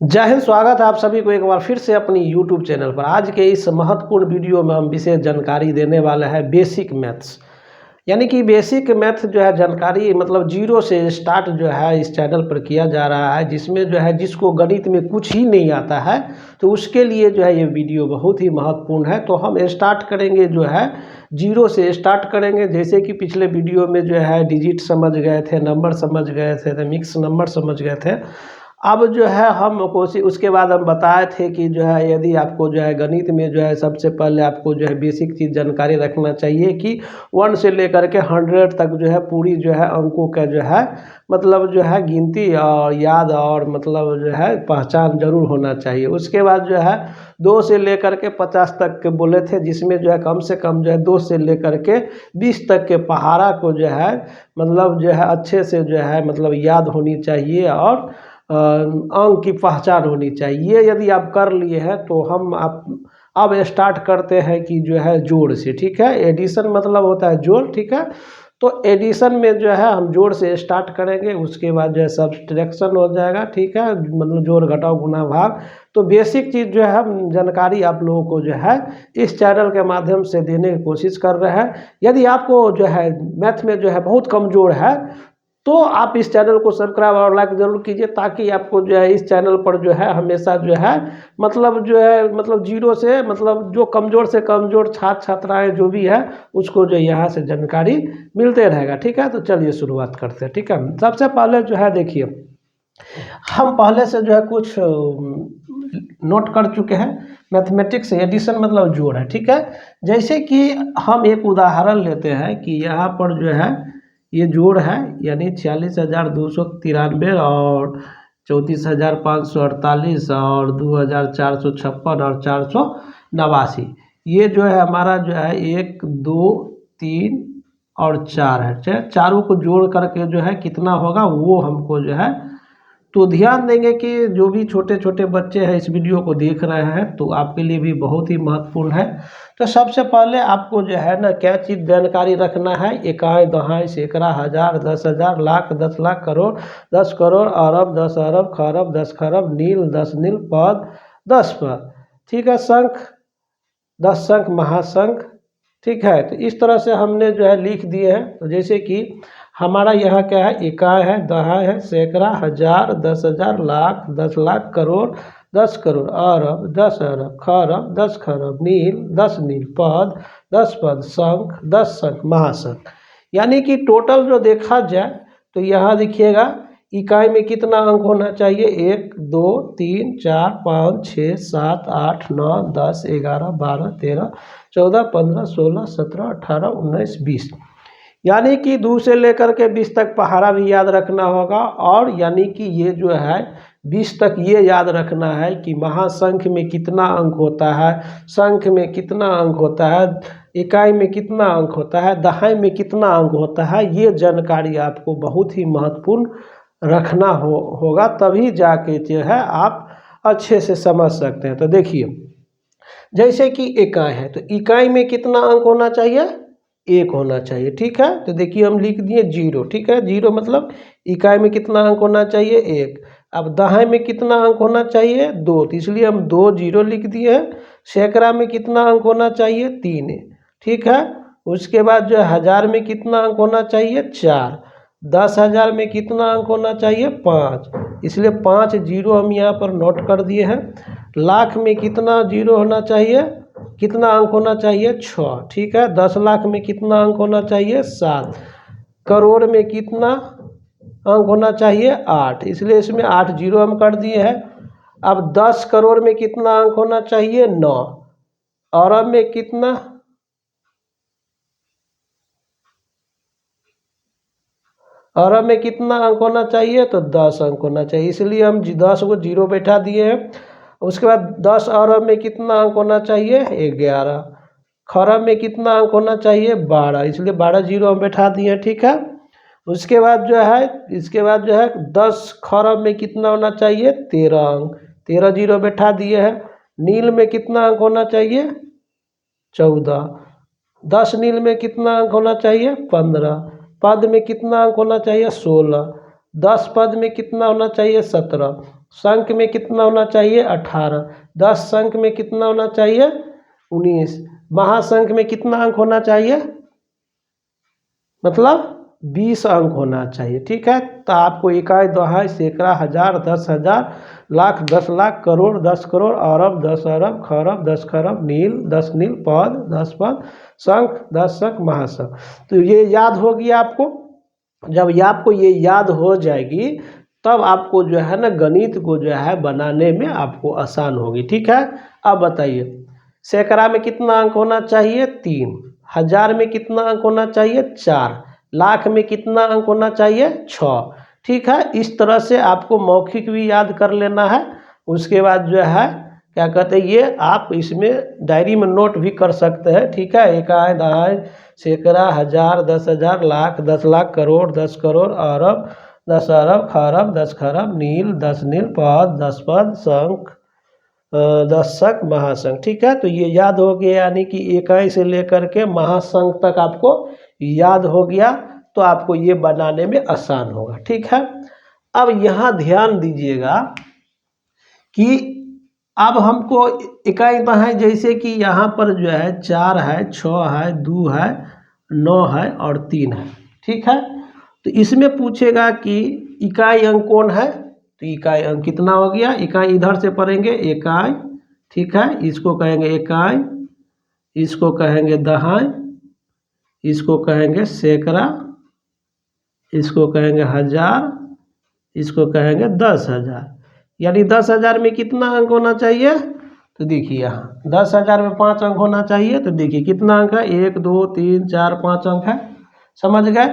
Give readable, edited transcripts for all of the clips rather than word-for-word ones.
जय हिंद। स्वागत है आप सभी को एक बार फिर से अपनी यूट्यूब चैनल पर। आज के इस महत्वपूर्ण वीडियो में हम विशेष जानकारी देने वाले हैं बेसिक मैथ्स, यानी कि बेसिक मैथ जो है जानकारी मतलब जीरो से स्टार्ट जो है इस चैनल पर किया जा रहा है, जिसमें जो है जिसको गणित में कुछ ही नहीं आता है तो उसके लिए जो है ये वीडियो बहुत ही महत्वपूर्ण है। तो हम स्टार्ट करेंगे जो है जीरो से स्टार्ट करेंगे। जैसे कि पिछले वीडियो में जो है डिजिट समझ गए थे, नंबर समझ गए थे, तो मिक्स नंबर समझ गए थे। अब जो है हम कोशिश उसके बाद हम बताए थे कि जो है यदि आपको जो है गणित में जो है सबसे पहले आपको जो है बेसिक चीज़ जानकारी रखना चाहिए कि 1 से लेकर के 100 तक जो है पूरी जो है अंकों का जो है मतलब जो है गिनती और याद और मतलब जो है पहचान जरूर होना चाहिए। उसके बाद जो है 2 से लेकर के 50 तक के बोले थे, जिसमें जो है कम से कम जो है 2 से लेकर के 20 तक के पहाड़ा को जो है मतलब जो है अच्छे से जो है मतलब याद होनी चाहिए और अंक की पहचान होनी चाहिए। ये यदि आप कर लिए हैं तो हम अब स्टार्ट करते हैं कि जो है जोड़ से। ठीक है, एडिशन मतलब होता है जोड़। ठीक है, तो एडिशन में जो है हम जोड़ से स्टार्ट करेंगे, उसके बाद जो है सब्ट्रैक्शन हो जाएगा। ठीक है, मतलब जोड़ घटाव गुना भाग। तो बेसिक चीज़ जो है हम जानकारी आप लोगों को जो है इस चैनल के माध्यम से देने की कोशिश कर रहे हैं। यदि आपको जो है मैथ में जो है बहुत कमज़ोर है तो आप इस चैनल को सब्सक्राइब और लाइक जरूर कीजिए, ताकि आपको जो है इस चैनल पर जो है हमेशा जो है मतलब जो है मतलब जीरो से मतलब जो कमज़ोर से कमज़ोर छात्र छात्राएं जो भी है उसको जो यहाँ से जानकारी मिलते रहेगा। ठीक है, तो चलिए शुरुआत करते हैं। ठीक है, सबसे पहले जो है देखिए हम पहले से जो है कुछ नोट कर चुके हैं। मैथमेटिक्स एडिशन मतलब जोड़ है। ठीक है, जैसे कि हम एक उदाहरण लेते हैं कि यहाँ पर जो है ये जोड़ है, यानी 46,293 और 34,548 और 2,456 और 489। ये जो है हमारा जो है 1 2 3 और 4 है। चारों को जोड़ करके जो है कितना होगा वो हमको जो है तो ध्यान देंगे कि जो भी छोटे छोटे बच्चे हैं इस वीडियो को देख रहे हैं तो आपके लिए भी बहुत ही महत्वपूर्ण है। तो सबसे पहले आपको जो है ना क्या चीज़ जानकारी रखना है, इकाई दहाई सैकड़ा हज़ार 10,000 लाख 10 लाख करोड़ 10 करोड़ अरब 10 अरब खरब 10 खरब नील 10 नील पद 10 पद। ठीक है, शंख 10 शंख महाशंख। ठीक है, तो इस तरह से हमने जो है लिख दिए हैं। तो जैसे कि हमारा यहाँ क्या है, इकाई है, दहाई है, सैकड़ा हज़ार 10,000 लाख 10 लाख करोड़ 10 करोड़ अरब 10 अरब खरब 10 खरब नील 10 नील पद 10 पद शंख 10 शंख महाशंख। यानी कि टोटल जो देखा जाए तो यहाँ देखिएगा इकाई में कितना अंक होना चाहिए, 1 2 3 4 5 6 7 8 9 10 11 12 13 14 15 16 17 18 19 20। यानी कि 2 से लेकर के 20 तक पहाड़ा भी याद रखना होगा। और यानी कि ये जो है 20 तक ये याद रखना है कि महाशंख में कितना अंक होता है, शंख में कितना अंक होता है, इकाई में कितना अंक होता है, दहाई में कितना अंक होता है। ये जानकारी आपको बहुत ही महत्वपूर्ण रखना होगा, तभी जाके जो है आप अच्छे से समझ सकते हैं। तो देखिए जैसे कि इकाई है तो इकाई में कितना अंक होना चाहिए, 1 होना चाहिए। ठीक है, तो देखिए हम लिख दिए 0। ठीक है, 0 मतलब इकाई में कितना अंक होना चाहिए, 1। अब दहाई में कितना अंक होना चाहिए, 2, तो इसलिए हम 2 0 लिख दिए हैं। सैकड़ा में कितना अंक होना चाहिए, 3। ठीक है, उसके बाद जो है हज़ार में कितना अंक होना चाहिए, 4। 10,000 में कितना अंक होना चाहिए, 5, इसलिए 5 0 हम यहाँ पर नोट कर दिए हैं। लाख में कितना 0 होना चाहिए, कितना अंक होना चाहिए, 6। ठीक है, 10 लाख में कितना अंक होना चाहिए, 7। करोड़ में कितना अंक होना चाहिए, 8, इसलिए इसमें 8 0 हम कर दिए हैं। अब 10 करोड़ में कितना अंक होना चाहिए, 9। अरब में कितना, अरब में कितना अंक होना चाहिए, तो 10 अंक होना चाहिए, इसलिए हम 10 को 0 बैठा दिए हैं। उसके बाद 10 अरब में कितना अंक होना चाहिए, 11। खरब में कितना अंक होना चाहिए, 12, इसलिए 12 0 हम बैठा दिए हैं। ठीक है, उसके बाद जो है इसके बाद जो है 10 खरब में कितना होना चाहिए, 13 अंक, 13 0 बैठा दिए हैं। नील में कितना अंक होना चाहिए, 14। 10 नील में कितना अंक होना चाहिए, 15। पद में कितना अंक होना चाहिए, 16। 10 पद में कितना होना चाहिए 17, संख्य में कितना होना चाहिए 18, 10 संख्य में कितना होना चाहिए 19, महासंख्य में कितना अंक होना चाहिए, मतलब 20 अंक होना चाहिए। ठीक है, तो आपको इकाई, दहाई, सैकड़ा, हजार, 10,000, लाख, 10 लाख, करोड़, 10 करोड़, अरब, 10 अरब, खरब, 10 खरब, नील, 10 नील, पद, 10 पद, शंख, 10 शंख, महाशंख। तो ये याद होगी आपको। जब ये आपको ये याद हो जाएगी तब आपको जो है ना गणित को जो है बनाने में आपको आसान होगी। ठीक है, अब बताइए सैकड़ा में कितना अंक होना चाहिए 3, हजार में कितना अंक होना चाहिए 4, लाख में कितना अंक होना चाहिए 6। ठीक है, इस तरह से आपको मौखिक भी याद कर लेना है। उसके बाद जो है क्या कहते हैं, ये आप इसमें डायरी में नोट भी कर सकते हैं। ठीक है, इकाई, दहाई, सैकड़ा, हजार, 10,000, लाख, 10 लाख, करोड़, 10 करोड़, अरब, 10 अरब, खरब, 10 खरब, नील, 10 नील, पद, 10 पद, शंख, 10 शंख, महाशंख। ठीक है, तो ये याद हो गया, यानी कि इकाई से लेकर के महाशंख तक आपको याद हो गया, तो आपको ये बनाने में आसान होगा। ठीक है, अब यहाँ ध्यान दीजिएगा कि अब हमको इकाई दहाई, जैसे कि यहाँ पर जो है 4 है, 6 है, 2 है, 9 है और 3 है। ठीक है, तो इसमें पूछेगा कि इकाई अंक कौन है, तो इकाई अंक कितना हो गया, इकाई इधर से पढ़ेंगे इकाई। ठीक है, इसको कहेंगे इकाई, इसको कहेंगे दहाई, इसको कहेंगे सैकड़ा, इसको कहेंगे हजार, इसको कहेंगे 10,000। यानी 10,000 में कितना अंक होना चाहिए, तो देखिए यहाँ 10,000 में 5 अंक होना चाहिए। तो देखिए कितना अंक है, 1 2 3 4 5 अंक है, समझ गए।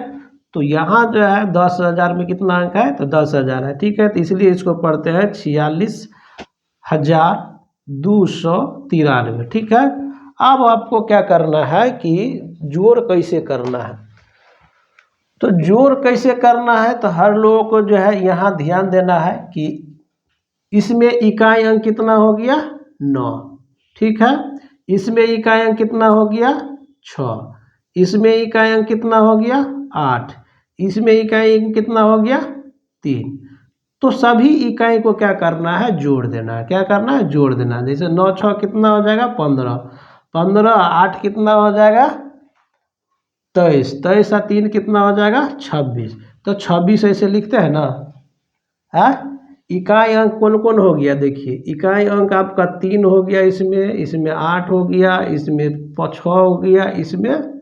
तो यहाँ जो है 10,000 में कितना अंक है, तो 10,000 है। ठीक है, तो इसलिए इसको पढ़ते हैं 46,293। ठीक है, अब आपको क्या करना है कि जोड़ कैसे करना है, तो जोड़ कैसे करना है, तो हर लोगों को जो है यहाँ ध्यान देना है कि इसमें इकाई अंक कितना हो गया 9। ठीक है, इसमें इकाई अंक कितना हो गया 6, इसमें इकाई अंक कितना हो गया 8, इसमें इकाई अंक कितना हो गया 3। तो सभी इकाई को क्या करना है, जोड़ देना है। क्या करना है, जोड़ देना है। जैसे 9 6 कितना हो जाएगा 15, 15 8 कितना हो जाएगा 23, 23 और 3 कितना हो जाएगा 26। तो 26 ऐसे लिखते हैं ना, है। इकाई अंक कौन कौन हो गया, देखिए इकाई अंक आपका 3 हो गया, इसमें 8 हो गया, इसमें 6 हो गया, इसमें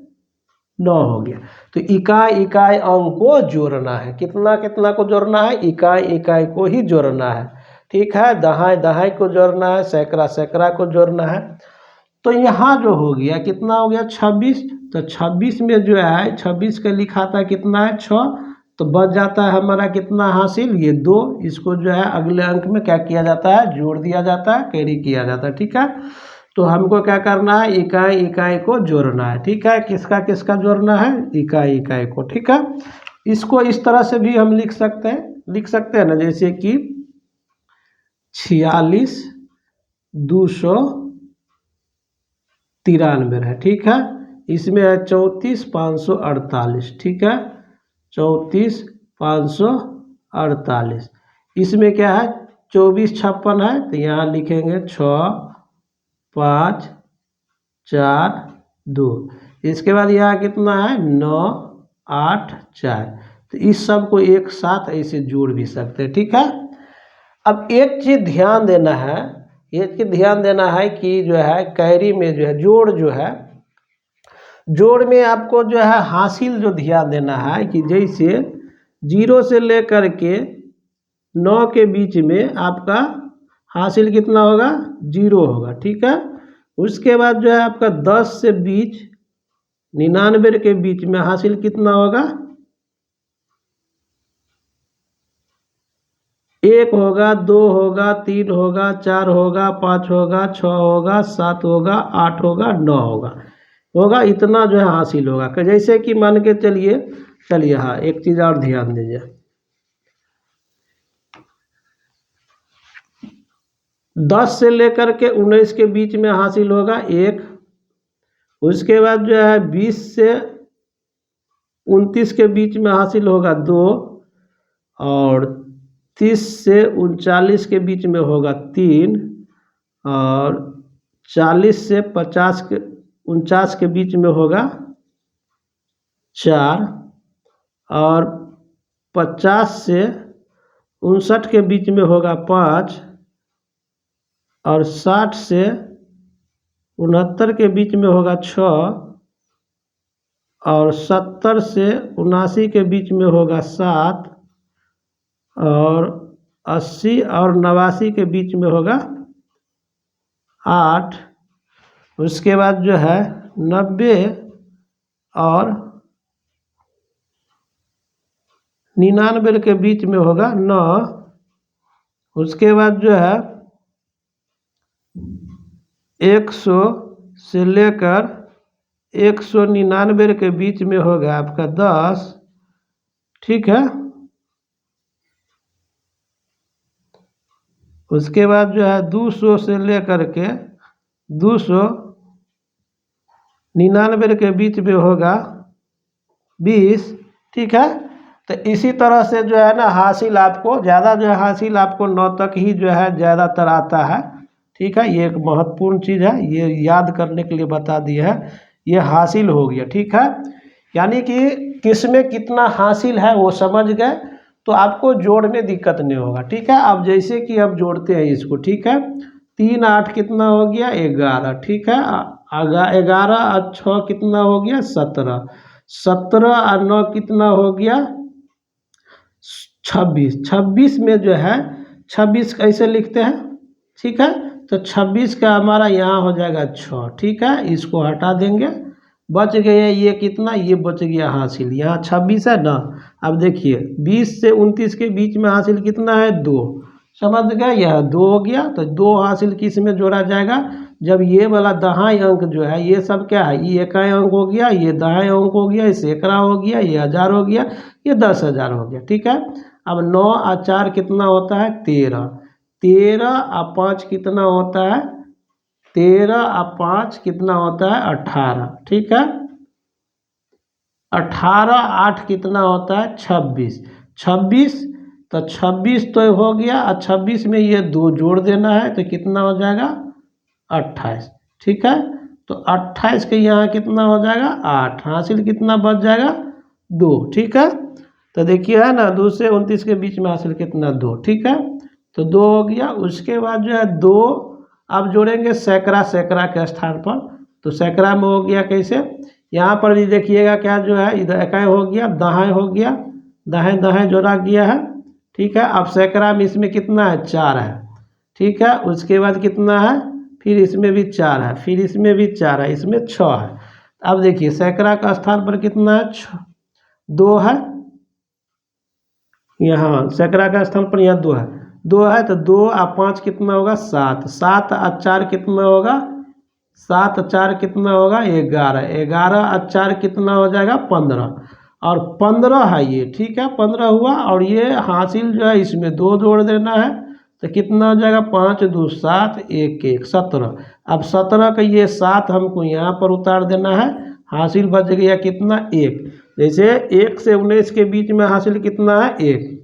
9 हो गया। तो इकाई इकाई अंक को जोड़ना है। कितना कितना को जोड़ना है, इकाई इकाई को ही जोड़ना है। ठीक है, दहाई दहाई को जोड़ना है, सैकड़ा सैकड़ा को जोड़ना है। तो यहाँ जो हो गया कितना हो गया 26। तो 26 में जो है 26 का लिखा था कितना है 6, तो बच जाता है हमारा कितना हासिल, ये 2। इसको जो है अगले अंक में क्या किया जाता है, जोड़ दिया जाता है, कैरी किया जाता है। ठीक है, तो हमको क्या करना है, इकाई इकाई को जोड़ना है। ठीक है, किसका किसका जोड़ना है, इकाई इकाई को। ठीक है, इसको इस तरह से भी हम लिख सकते हैं ना, जैसे कि 46,293 है। ठीक है, इसमें है 34,548। ठीक है, 34,548। इसमें क्या है 24 56 है, तो यहाँ लिखेंगे 6 5 4 2। इसके बाद यहाँ कितना है 9 8 4। तो इस सब को एक साथ ऐसे जोड़ भी सकते हैं। ठीक है, अब एक चीज़ ध्यान देना है, कि जो है कैरी में जो है जोड़ में आपको जो है हासिल जो ध्यान देना है, कि जैसे 0 से लेकर के 9 के बीच में आपका हासिल कितना होगा 0 होगा। ठीक है, उसके बाद जो है आपका 10 से 99 के बीच में हासिल कितना होगा 1 होगा, 2 होगा, 3 होगा, 4 होगा, 5 होगा, 6 होगा, 7 होगा, 8 होगा, 9 होगा। इतना जो है हासिल होगा। जैसे कि मान के चलिए हाँ, एक चीज़ और ध्यान दीजिए, 10 से लेकर के 19 के बीच में हासिल होगा 1। उसके बाद जो है 20 से 29 के बीच में हासिल होगा 2। और 30 से 39 के बीच में होगा 3, और 40 से 49 के बीच में होगा 4, और 50 से 59 के बीच में होगा 5, और 60 से 69 के बीच में होगा 6, और 70 से 79 के बीच में होगा 7, और 80 और 89 के बीच में होगा 8। उसके बाद जो है 90 और 99 के बीच में होगा 9। उसके बाद जो है 100 से लेकर 199 के बीच में होगा आपका 10, ठीक है। उसके बाद जो है 200 से लेकर के 299 के बीच में होगा 20, ठीक है। तो इसी तरह से जो है ना हासिल आपको ज़्यादा जो है हासिल आपको 9 तक ही जो है ज़्यादातर आता है, ठीक है। ये एक महत्वपूर्ण चीज़ है, ये याद करने के लिए बता दिया है। ये हासिल हो गया, ठीक है। यानी कि किस में कितना हासिल है वो समझ गए तो आपको जोड़ में दिक्कत नहीं होगा, ठीक है। अब जैसे कि अब जोड़ते हैं इसको, ठीक है। 3 8 कितना हो गया 11, ठीक है। 11 और 6 कितना हो गया 17, 17 और 9 कितना हो गया 26। 26 में जो है 26 कैसे लिखते हैं, ठीक है। तो 26 का हमारा यहाँ हो जाएगा 6, ठीक है। इसको हटा देंगे, बच गए ये कितना, ये बच गया हासिल। यहाँ 26 है ना। अब देखिए 20 से 29 के बीच में हासिल कितना है 2, समझ गए। यह 2 हो गया। तो 2 हासिल किस में जोड़ा जाएगा, जब ये वाला दहाई अंक जो है ये सब क्या है, ये इकाई अंक हो गया, ये दहाई अंक हो गया, ये सैकड़ा हो गया, ये हज़ार हो गया, ये 10,000 हो गया, ठीक है। अब 9 और 4 कितना होता है 13, 13 और 5 कितना होता है 13 और 5 कितना होता है 18, ठीक है। 18 8 कितना होता है 26, 26 तो 26 तो हो गया, और 26 में ये 2 जोड़ देना है तो कितना हो जाएगा 28, ठीक है। तो 28 के यहाँ कितना हो जाएगा 8, हासिल कितना बच जाएगा 2, ठीक है। तो देखिए है ना 2 से 29 के बीच में हासिल कितना 2, ठीक है। तो 2 हो गया। उसके बाद जो है 2 अब जोड़ेंगे सैकड़ा, सैकड़ा के स्थान पर। तो सैकड़ा में हो गया कैसे, यहाँ पर भी देखिएगा क्या जो है इधर इकाई हो गया, दहाई हो गया, दहाई दहाई जोड़ा गया है, ठीक है। अब सैकड़ा में इसमें कितना है 4 है, ठीक है। उसके बाद कितना है, फिर इसमें भी 4 है, फिर इसमें भी 4 है, इसमें 6 है। अब देखिए सैकड़ा का स्थान पर कितना है 2 है, यहाँ सैकड़ा का स्थान पर यहाँ 2 है, 2 है। तो 2 और 5 कितना होगा 7, 7 और 4 कितना होगा 7 और 4 कितना होगा 11, 11 और 4 कितना हो जाएगा 15, और 15 है ये, ठीक है। 15 हुआ, और ये हासिल जो है इसमें 2 जोड़ देना है तो कितना हो जाएगा 5 2 7 1 1 17। अब 17 का ये 7 हमको यहाँ पर उतार देना है, हासिल बच गया कितना 1। जैसे 1 से 19 के बीच में हासिल कितना है 1,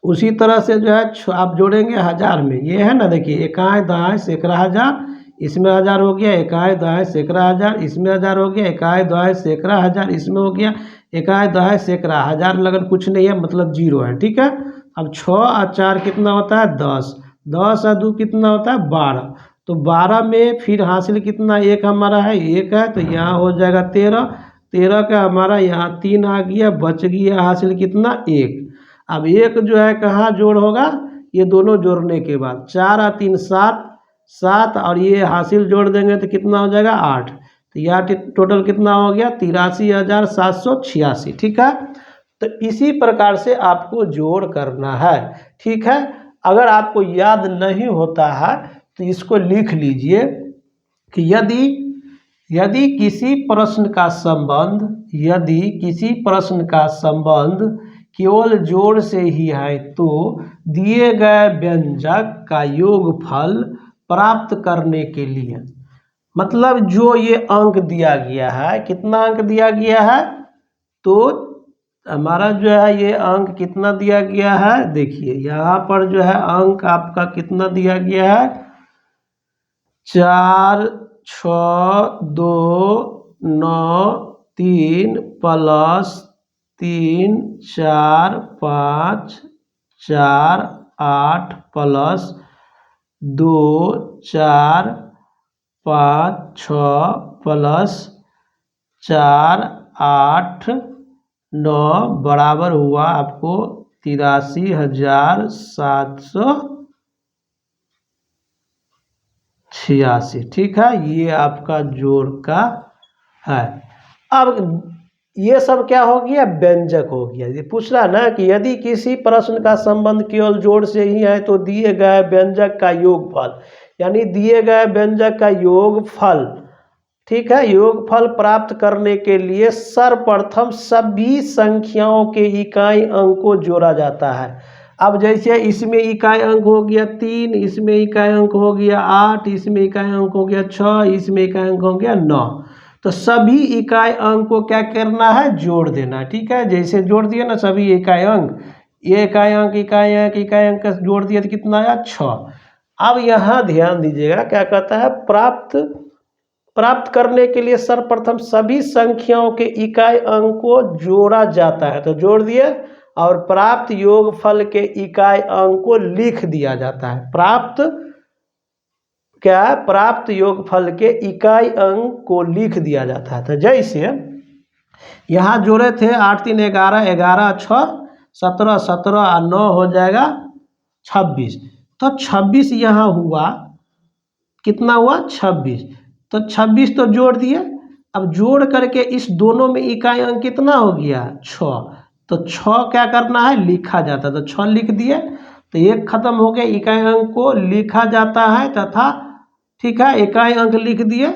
उसी तरह से जो है आप जोड़ेंगे हज़ार में। ये है ना देखिए इकाई दहाई सैकड़ा हज़ार, इसमें 1000 हो गया, इकाई दहाई सैकड़ा हज़ार, इसमें 1000 हो गया, इकाई दहाई सैकड़ा हज़ार, इसमें हो गया इकाई दहाई सैकड़ा हज़ार। लगन कुछ नहीं है मतलब 0 है, ठीक है। अब 6 और 4 कितना होता है 10, 10 और 2 कितना होता है 12। तो 12 में फिर हासिल कितना 1 हमारा है 1 है, तो यहाँ हो जाएगा 13, 13 का हमारा यहाँ 3 आ गया, बच गया हासिल कितना 1। अब 1 जो है कहाँ जोड़ होगा, ये दोनों जोड़ने के बाद 4 और 3 7, 7 और ये हासिल जोड़ देंगे तो कितना हो जाएगा 8। तो यहाँ टोटल कितना हो गया 83,786, ठीक है। तो इसी प्रकार से आपको जोड़ करना है, ठीक है। अगर आपको याद नहीं होता है तो इसको लिख लीजिए कि यदि किसी प्रश्न का संबंध केवल जोड़ से ही है तो दिए गए व्यंजक का योगफल प्राप्त करने के लिए, मतलब जो ये अंक दिया गया है, कितना अंक दिया गया है तो हमारा जो है ये अंक कितना दिया गया है, देखिए यहाँ पर जो है अंक आपका कितना दिया गया है, 4 6 2 9 3 प्लस 3 4 5 4 8 प्लस 2 4 5 6 प्लस 4 8 9 बराबर हुआ आपको 83,786। ठीक है, ये आपका जोड़ का है। अब ये सब क्या हो गया, व्यंजक हो गया। ये पूछ रहा ना कि यदि किसी प्रश्न का संबंध केवल जोड़ से ही है तो दिए गए व्यंजक का योगफल, यानी दिए गए व्यंजक का योगफल, ठीक है, योगफल प्राप्त करने के लिए सर्वप्रथम सभी संख्याओं के इकाई अंक को जोड़ा जाता है। अब जैसे इसमें इकाई अंक हो गया 3, इसमें इकाई अंक हो गया 8, इसमें इकाई अंक हो गया 6, इसमें इकाई अंक हो गया 9, तो सभी इकाई अंक को क्या करना है, जोड़ देना। ठीक है, जैसे जोड़ दिए ना सभी इकाई अंक, ये इकाई अंक इकाई अंक इकाई अंक जोड़ दिए तो कितना आया, 6। अब यहाँ ध्यान दीजिएगा क्या कहता है, प्राप्त करने के लिए सर्वप्रथम सभी संख्याओं के इकाई अंक को जोड़ा जाता है, तो जोड़ दिए, और प्राप्त योगफल के इकाई अंक को लिख दिया जाता है। प्राप्त योगफल के इकाई अंक को लिख दिया जाता है। तो जैसे यहाँ जोड़े थे 8 3 11, 11 6 17, 17 और 9 हो जाएगा 26, तो 26 यहाँ हुआ, कितना हुआ, 26, तो 26 तो जोड़ दिए। अब जोड़ करके इस दोनों में इकाई अंक कितना हो गया, 6, तो 6 क्या करना है, लिखा जाता है, तो 6 लिख दिए, तो एक खत्म हो गया, इकाई अंक को लिखा जाता है तथा, ठीक है, इकाई अंक लिख दिए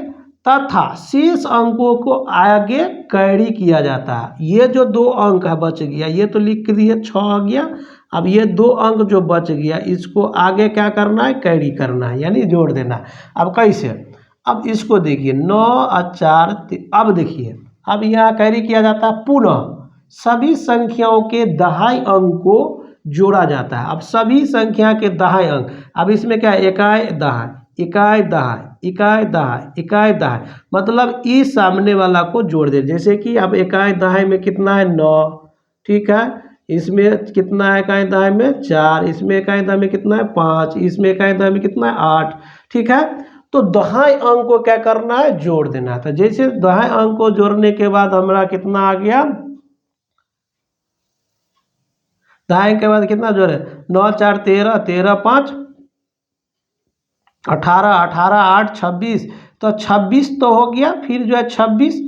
तथा शेष अंकों को आगे कैरी किया जाता है। ये जो 2 अंक है बच गया, ये तो लिख दिए 6 आ गया, अब ये 2 अंक जो बच गया इसको आगे क्या करना है, कैरी करना है, यानी जोड़ देना। अब कैसे, अब इसको देखिए 9 और 4, अब देखिए अब यहाँ कैरी किया जाता है, पुनः सभी संख्याओं के दहाई अंक को जोड़ा जाता है। अब सभी संख्या के दहाई अंक, अब इसमें क्या है, इकाई दहाई इकाई दहाई इकाई दहाई इकाई दहाई, मतलब इस सामने वाला को जोड़ दे। जैसे कि अब इकाई दहाई में कितना है, 9, ठीक है, इसमें कितना है इकाई दहाई में 4, इसमें इकाई दहाई में कितना है 5, इसमें इकाई दहाई में कितना है 8, ठीक है, तो दहाई अंक को क्या करना है, जोड़ देना था। जैसे दहाई अंक को जोड़ने के बाद हमारा कितना आ गया, दहाई के बाद कितना जोड़े, 9 4 13, 13 5 18, 18 8 26, तो 26 तो हो गया, फिर जो है 26,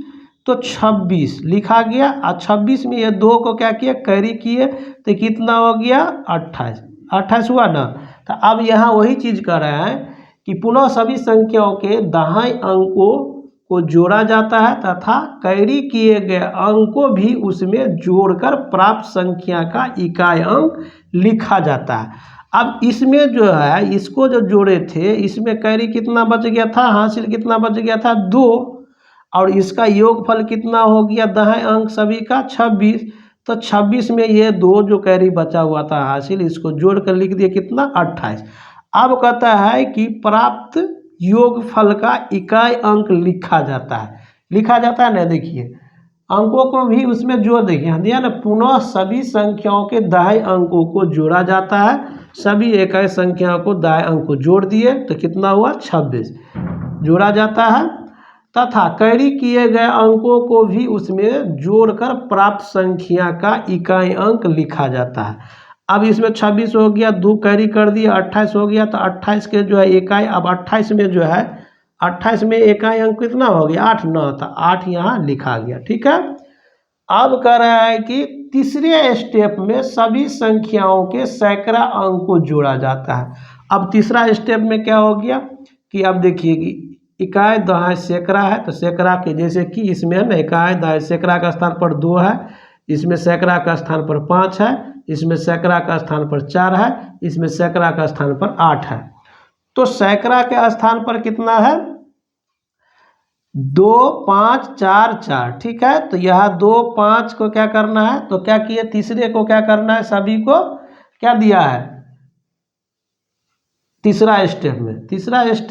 तो 26 लिखा गया, और 26 में ये 2 को क्या किया, कैरी किए, तो कितना हो गया, 28, 28 हुआ ना। तो अब यहाँ वही चीज़ कर रहे हैं कि पुनः सभी संख्याओं के दहाई अंकों को जोड़ा जाता है तथा कैरी किए गए अंक को भी उसमें जोड़कर प्राप्त संख्या का इकाई अंक लिखा जाता है। अब इसमें जो है, इसको जो जोड़े थे, इसमें कैरी कितना बच गया था, हासिल कितना बच गया था, 2, और इसका योगफल कितना हो गया, दहाई अंक सभी का 26, तो 26 में ये 2 जो कैरी बचा हुआ था हासिल, इसको जोड़ कर लिख दिया कितना, 28। अब कहता है कि प्राप्त योगफल का इकाई अंक लिखा जाता है ना, देखिए अंकों को भी उसमें जोड़, देखिए दिया ना, पुनः सभी संख्याओं के दहाई अंकों को जोड़ा जाता है, सभी इकाई संख्याओं को दहाई अंक को जोड़ दिए तो कितना हुआ, 26 जोड़ा जाता है, तथा कैरी किए गए अंकों को भी उसमें जोड़कर प्राप्त संख्या का इकाई अंक लिखा जाता है। अब इसमें 26 हो गया, 2 कैरी कर दिया, 28 हो गया, तो 28 के जो है इकाई, अब 28 में जो है 28 में इकाई अंक कितना हो गया, 8 9, तो 8 यहाँ लिखा गया। ठीक है, अब कह रहा है कि तीसरे स्टेप में सभी संख्याओं के सैकड़ा अंक को जोड़ा जाता है। अब तीसरा स्टेप में क्या हो गया कि अब देखिए कि इकाई दहाई सैकड़ा है, तो सैकड़ा के जैसे कि इसमें है ना, इकाई दहाई सैकड़ा का स्थान पर 2 है, इसमें सैकड़ा का स्थान पर 5 है, इसमें सैकड़ा का स्थान पर 4 है, इसमें सैकड़ा का स्थान पर 8 है। तो सैकड़ा के स्थान पर कितना है, 2 5 4 4, ठीक है। तो यह 2 5 को क्या करना है, तो क्या किए, तीसरे को क्या करना है, सभी को क्या दिया है, तीसरा स्टेप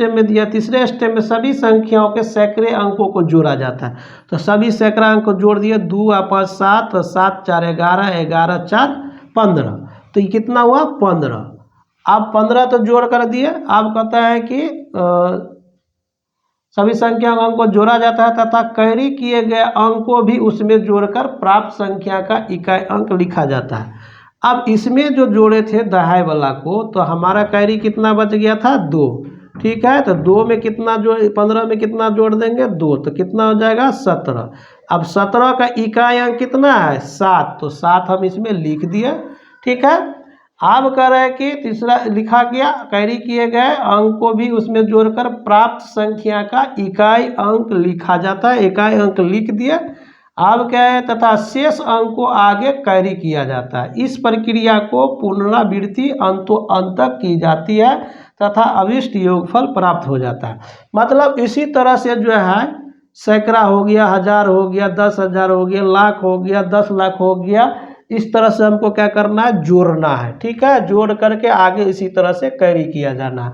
में दिया। तीसरे स्टेप में सभी संख्याओं के सैकड़े अंकों को जोड़ा जाता है। तो सभी सैकड़ा अंक को जोड़ दिए, 2 और 5 7, 7 4 11, 11 4 15। तो ये कितना हुआ, 15। अब 15 तो जोड़ कर दिए। अब कहता है कि सभी संख्या अंक को जोड़ा जाता है तथा कैरी किए गए अंक को भी उसमें जोड़कर प्राप्त संख्या का इकाई अंक लिखा जाता है। अब इसमें जो जोड़े थे दहाई वाला को, तो हमारा कैरी कितना बच गया था, 2, ठीक है। तो 2 में कितना जोड़, 15 में कितना जोड़ देंगे, 2, तो कितना हो जाएगा, 17। अब 17 का इकाई अंक कितना है, 7, तो 7 हम इसमें लिख दिए, ठीक है। अब कह रहे हैं कि तीसरा लिखा गया, कैरी किए गए अंक को भी उसमें जोड़कर प्राप्त संख्या का इकाई अंक लिखा जाता है। इकाई अंक लिख दिए। अब क्या है, तथा शेष अंक को आगे कैरी किया जाता है। इस प्रक्रिया को पुनरावृत्ति अंतों अंत तक की जाती है तथा अभिष्ट योगफल प्राप्त हो जाता है। मतलब इसी तरह से जो है सैकड़ा हो गया, 1000 हो गया, 10,000 हो गया, लाख हो गया, 10 लाख हो गया, इस तरह से हमको क्या करना है, जोड़ना है, ठीक है। जोड़ करके आगे इसी तरह से कैरी किया जाना है।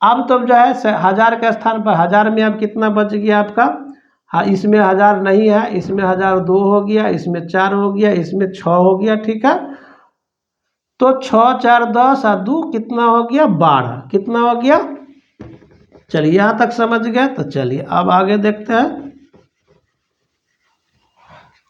अब तो जो है 1000 के स्थान पर 1000 में अब कितना बच गया आपका, हाँ, इसमें 1000 नहीं है, इसमें 1002 हो गया, इसमें 4 हो गया, इसमें 6 हो गया, ठीक है। तो 6 4 10 और 2 कितना हो गया, 12, कितना हो गया। चलिए यहाँ तक समझ गए। तो चलिए अब आगे देखते हैं।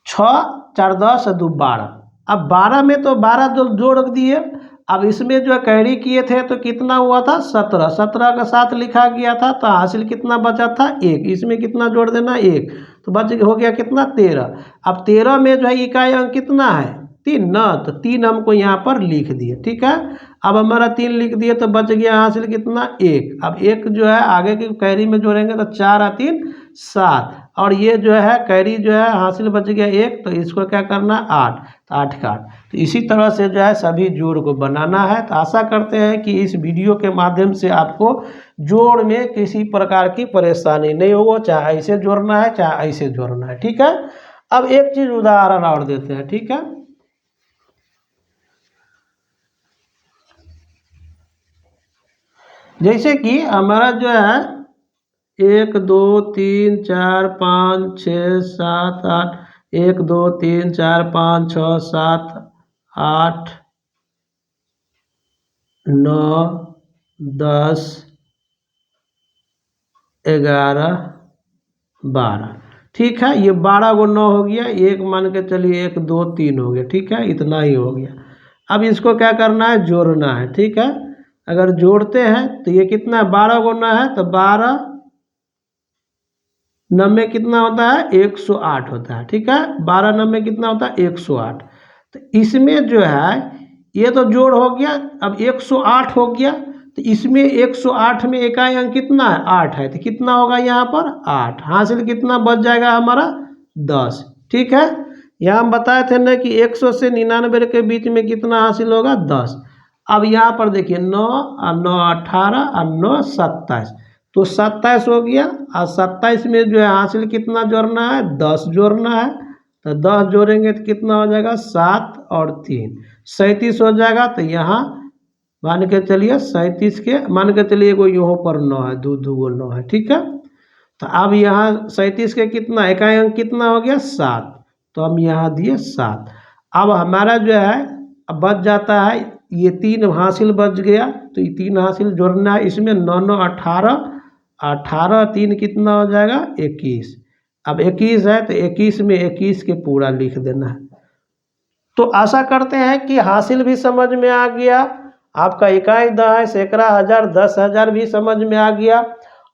6 4 10 और 2 12। अब 12 में तो 12 जो जोड़ दिए। अब इसमें जो कैरी किए थे तो कितना हुआ था, 17, 17 का साथ लिखा गया था, तो हासिल कितना बचा था, 1। इसमें कितना जोड़ देना, 1, तो बच हो गया कितना, 13। अब 13 में जो है इकाई अंक कितना है, 3 ना, तो 3 हमको यहाँ पर लिख दिए, ठीक है। अब हमारा 3 लिख दिए तो बच गया हासिल कितना, 1। अब 1 जो है आगे की कैरी में जोड़ेंगे तो 4 और 3 7, और ये जो है कैरी जो है हासिल बच गया 1, तो इसको क्या करना, 8, तो 8 का 8। तो इसी तरह से जो है सभी जोड़ को बनाना है। तो आशा करते हैं कि इस वीडियो के माध्यम से आपको जोड़ में किसी प्रकार की परेशानी नहीं होगा, चाहे ऐसे जोड़ना है चाहे ऐसे जोड़ना है, ठीक है। अब एक चीज़ उदाहरण और देते हैं, ठीक है। जैसे कि हमारा जो है 1 2 3 4 5 6 7 8, 1 2 3 4 5 6 7 8 9 10 11 12, ठीक है। ये 12 को 9 हो गया, एक मान के चलिए 1 2 3 हो गया, ठीक है, इतना ही हो गया। अब इसको क्या करना है, जोड़ना है, ठीक है। अगर जोड़ते हैं तो ये कितना है, 12 गुना है, तो 12 नब्बे कितना होता है, 108 होता है, ठीक है। 12 नब्बे कितना होता है, 108। तो इसमें जो है ये तो जोड़ हो गया। अब 108 हो गया, तो इसमें 108 में इकाई अंक कितना है, 8 है, तो कितना होगा यहाँ पर, 8। हासिल कितना बच जाएगा हमारा, 10, ठीक है। यहाँ हम बताए थे ना कि 100 से 99 के बीच में कितना हासिल होगा, 10। अब यहाँ पर देखिए 9 और 9 18 और 9 27, तो 27 हो गया। और 27 में जो है हासिल कितना जोड़ना है, 10 जोड़ना है। तो 10 जोड़ेंगे तो कितना हो जाएगा, 7 और 3 37 हो जाएगा। तो यहाँ मान के चलिए 37 के मान के चलिए कोई यहाँ पर 9 है, 2 2 गो 9 है, ठीक है। तो अब यहाँ 37 के कितना इकाई अंक कितना हो गया, 7, तो हम यहाँ दिए 7। अब हमारा जो है अब बच जाता है ये 3 हासिल बच गया, तो ये 3 हासिल जोड़ना है। इसमें 9 9 18, 18 3 कितना हो जाएगा, 21। अब 21 है तो 21 में 21 के पूरा लिख देना है। तो आशा करते हैं कि हासिल भी समझ में आ गया, आपका इकाई दहाई सैकड़ा हज़ार 10,000 भी समझ में आ गया,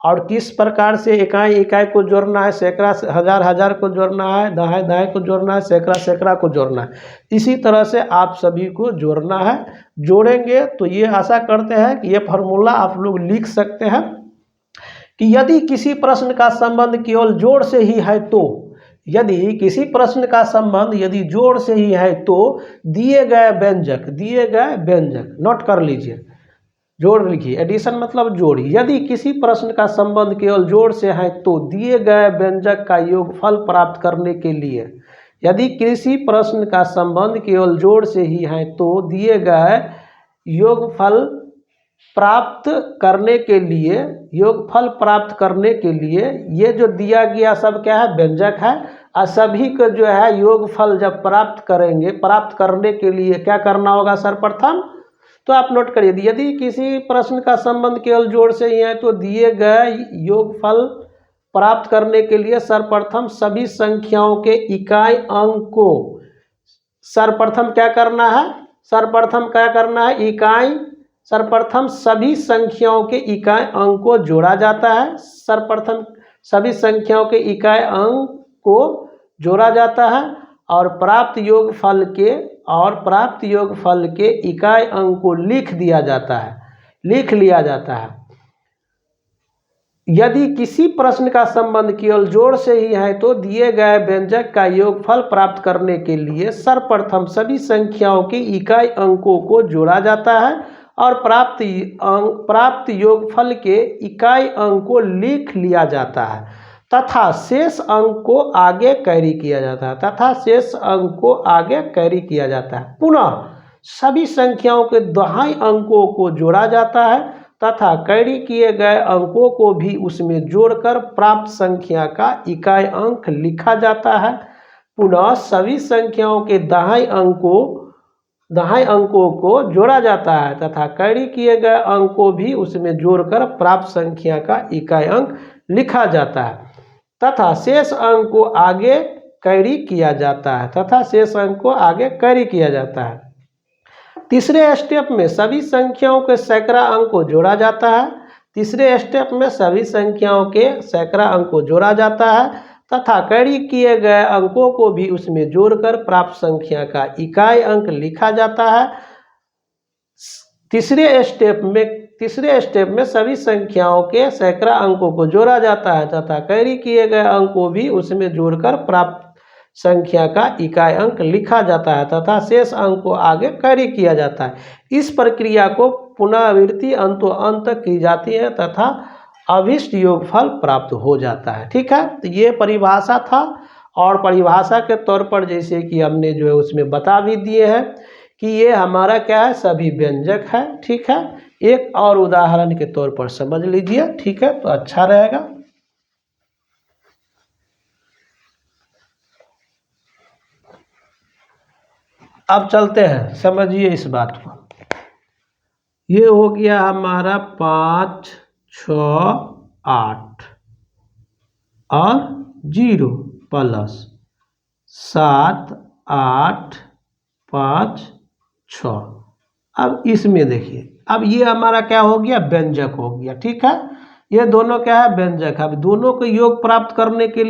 और किस प्रकार से इकाई इकाई को जोड़ना है, सैकड़ा हज़ार हज़ार को जोड़ना है, दहाई दहाई को जोड़ना है, सैकड़ा सैकड़ा को जोड़ना है। इसी तरह से आप सभी को जोड़ना है। जोड़ेंगे तो ये आशा करते हैं कि ये फार्मूला आप लोग लिख सकते हैं कि यदि किसी प्रश्न का संबंध केवल जोड़ से ही है, तो यदि किसी प्रश्न का संबंध यदि जोड़ से ही है तो दिए गए व्यंजक नोट कर लीजिए, जोड़ लिखिए, एडिशन मतलब जोड़। यदि किसी प्रश्न का संबंध केवल जोड़ से है तो दिए गए व्यंजक का योगफल प्राप्त करने के लिए, यदि किसी प्रश्न का संबंध केवल जोड़ से ही है तो दिए गए योगफल प्राप्त करने के लिए, योगफल प्राप्त करने के लिए ये जो दिया गया सब क्या है, व्यंजक है। और सभी को जो है योगफल जब प्राप्त करेंगे, प्राप्त करने के लिए क्या करना होगा सर्वप्रथम, तो आप नोट करिए, यदि किसी प्रश्न का संबंध केवल जोड़ से ही है तो दिए गए योगफल प्राप्त करने के लिए सर्वप्रथम सभी संख्याओं के इकाई अंक को सर्वप्रथम क्या करना है, सर्वप्रथम क्या करना है, इकाई, सर्वप्रथम सभी संख्याओं के इकाई अंक को जोड़ा जाता है। सर्वप्रथम सभी संख्याओं के इकाई अंक को जोड़ा जाता है और प्राप्त योगफल के इकाई अंक को लिख दिया जाता है, लिख लिया जाता है। यदि किसी प्रश्न का संबंध केवल जोड़ से ही है तो दिए गए व्यंजक का योगफल प्राप्त करने के लिए सर्वप्रथम सभी संख्याओं के इकाई अंकों को जोड़ा जाता है और प्राप्त योगफल के इकाई अंक को लिख लिया जाता है तथा शेष अंक को आगे कैरी किया जाता है, पुनः सभी संख्याओं के दहाई अंकों को जोड़ा जाता है तथा कैरी किए गए अंकों को भी उसमें जोड़कर प्राप्त संख्या का इकाई अंक लिखा जाता है। पुनः सभी संख्याओं के दहाई अंकों को जोड़ा जाता है तथा कैरी किए गए अंक को भी उसमें जोड़कर प्राप्त संख्या का इकाई अंक लिखा जाता है तथा शेष अंक को आगे कैरी किया जाता है, तीसरे स्टेप में सभी संख्याओं के सैकड़ा अंक को जोड़ा जाता है, तथा कैरी किए गए अंकों को भी उसमें जोड़कर प्राप्त संख्या का इकाई अंक लिखा जाता है। तीसरे स्टेप में सभी संख्याओं के सैकड़ा अंकों को जोड़ा जाता है तथा कैरी किए गए अंक को भी उसमें जोड़कर प्राप्त संख्या का इकाई अंक लिखा जाता है तथा शेष अंक को आगे कैरी किया जाता है। इस प्रक्रिया को पुनरावृत्ति अंतों अंत तक की जाती है तथा अभिष्ट योगफल प्राप्त हो जाता है। ठीक है, तो ये परिभाषा था और परिभाषा के तौर पर जैसे कि हमने जो है उसमें बता भी दिए हैं कि ये हमारा क्या है, सभी व्यंजक है। ठीक है, एक और उदाहरण के तौर पर समझ लीजिए। ठीक है, तो अच्छा रहेगा। अब चलते हैं, समझिए इस बात को। ये हो गया हमारा 5, 6, 8 और 0 प्लस 7, 8, 5, 6। अब इसमें देखिए, अब ये हमारा क्या हो गया, व्यंजक हो गया। ठीक है, ये दोनों क्या है, व्यंजक। अब दोनों को योग प्राप्त करने के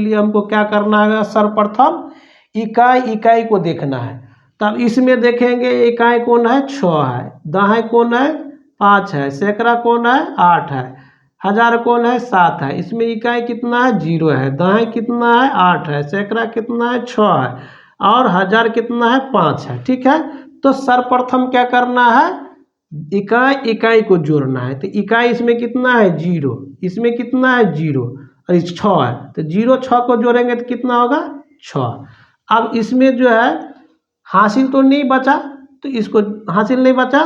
लिए हमको क्या करना है, सर्वप्रथम इकाई को देखना है। तब इसमें देखेंगे इकाई कौन है, 6 है, दहाई कौन है, 5 है, सैकड़ा कौन है, 8 है, हजार कौन है, 7 है। इसमें इकाई कितना है, 0 है, दहाई कितना है, 8 है, सैकड़ा कितना है, 6 है और हजार कितना है, 5 है। ठीक है, तो सर्वप्रथम क्या करना है, इकाई को जोड़ना है। तो इकाई इसमें कितना है, 0, इसमें कितना है, 0 और 6 है। तो 0 6 को जोड़ेंगे तो कितना होगा, 6। अब इसमें जो है हासिल तो नहीं बचा, तो इसको हासिल नहीं बचा,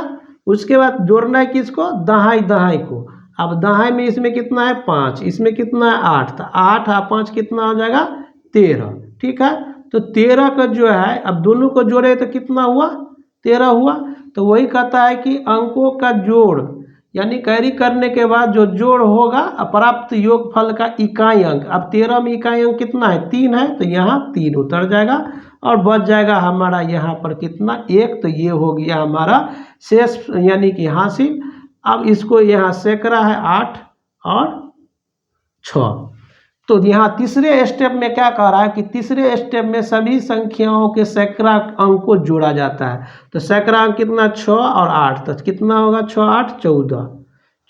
उसके बाद जोड़ना है किसको, दहाई को। अब दहाई में इसमें कितना है, 5, इसमें कितना है, 8, तो 8 और 5 कितना हो जाएगा, 13। ठीक है, तो 13 का जो है, अब दोनों को जोड़े तो कितना हुआ, 13 हुआ। तो वही कहता है कि अंकों का जोड़ यानी कैरी करने के बाद जो जोड़ होगा प्राप्त योगफल का इकाई अंक। अब 13 में इकाई अंक कितना है, 3 है, तो यहाँ 3 उतर जाएगा और बच जाएगा हमारा यहाँ पर कितना, 1। तो ये हो गया हमारा शेष यानी कि हासिल। अब इसको यहाँ सैकड़ा है 8 और 6। तो यहाँ तीसरे स्टेप में क्या कह रहा है कि तीसरे स्टेप में सभी संख्याओं के सैकड़ा अंक को जोड़ा जाता है। तो सैकड़ा अंक कितना, 6 और 8, तो कितना होगा, 6 8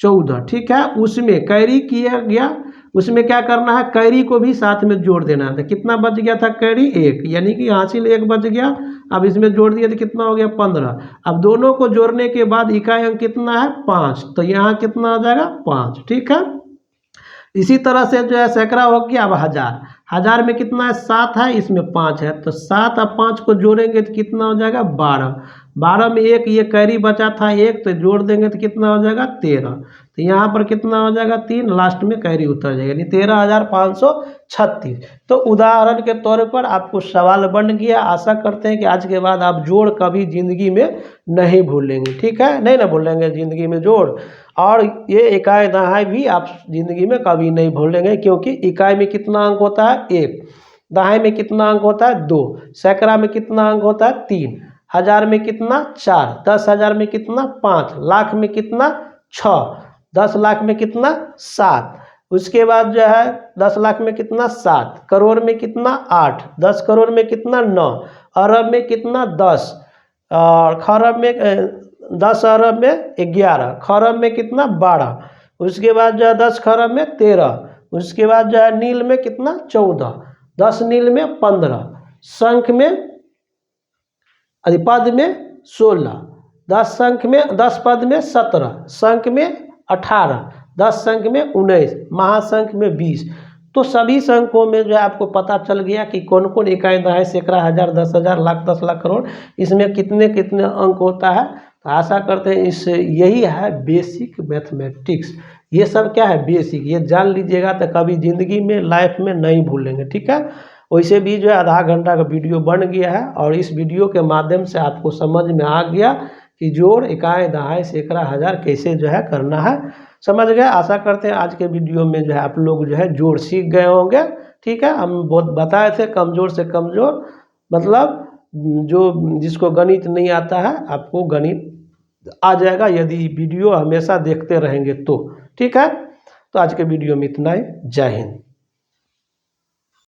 14। ठीक है, उसमें कैरी किया गया, उसमें क्या करना है, कैरी को भी साथ में जोड़ देना है। तो कितना बच गया था कैरी 1, यानी कि हासिल 1 बच गया। अब इसमें जोड़ दिया तो कितना हो गया 15। अब दोनों को जोड़ने के बाद इकाई अंक कितना है 5, तो यहाँ कितना हो जाएगा 5। ठीक है, इसी तरह से जो है सैकड़ा हो गया। अब हज़ार, हज़ार में कितना है 7 है, इसमें 5 है, तो 7 और 5 को जोड़ेंगे तो कितना हो जाएगा 12। 12 में एक ये कैरी बचा था 1, तो जोड़ देंगे तो कितना हो जाएगा 13। तो यहाँ पर कितना हो जाएगा 3, लास्ट में कैरी उतर जाएगा, यानी 13,536। तो उदाहरण के तौर पर आपको सवाल बन गया। आशा करते हैं कि आज के बाद आप जोड़ कभी ज़िंदगी में नहीं भूलेंगे। ठीक है, नहीं ना भूलेंगे ज़िंदगी में जोड़, और ये इकाई दहाई भी आप ज़िंदगी में कभी नहीं भूलेंगे, क्योंकि इकाई में कितना अंक होता है 1, दहाई में कितना अंक होता है 2, सैकड़ा में कितना अंक होता है 3, हज़ार में कितना 4, 10,000 में कितना 5, लाख में कितना 6, 10 लाख में कितना 7, उसके बाद जो है 10 लाख में कितना 7, करोड़ में कितना 8, 10 करोड़ में कितना 9, अरब में कितना 10, और खरब में 10 अरब में 11, खरब में कितना 12, उसके बाद जो है 10 खरब में 13, उसके बाद जो है नील में कितना 14, 10 नील में 15, शंख में पद में 16, 10 शंख में 10 पद में 17, शंख में 18, 10 शंख में 19, महाशंख में 20। तो सभी शंखों में जो है आपको पता चल गया कि कौन कौन इकाई दहाई सैकड़ा हज़ार 10,000 लाख 10 लाख करोड़, इसमें कितने कितने अंक होता है। तो आशा करते हैं इस यही है बेसिक मैथमेटिक्स। ये सब क्या है बेसिक, ये जान लीजिएगा तो कभी ज़िंदगी में लाइफ में नहीं भूलेंगे। ठीक है, वैसे भी जो है आधा घंटा का वीडियो बन गया है, और इस वीडियो के माध्यम से आपको समझ में आ गया कि जोड़ इकाई दहाई सैकड़ा हज़ार कैसे जो है करना है, समझ गए। आशा करते हैं आज के वीडियो में जो है आप लोग जो है जोड़ सीख गए होंगे। ठीक है, हम बहुत बताए थे कमज़ोर से कमज़ोर, मतलब जो जिसको गणित नहीं आता है आपको गणित आ जाएगा यदि वीडियो हमेशा देखते रहेंगे तो। ठीक है, तो आज के वीडियो में इतना ही। जय हिंद।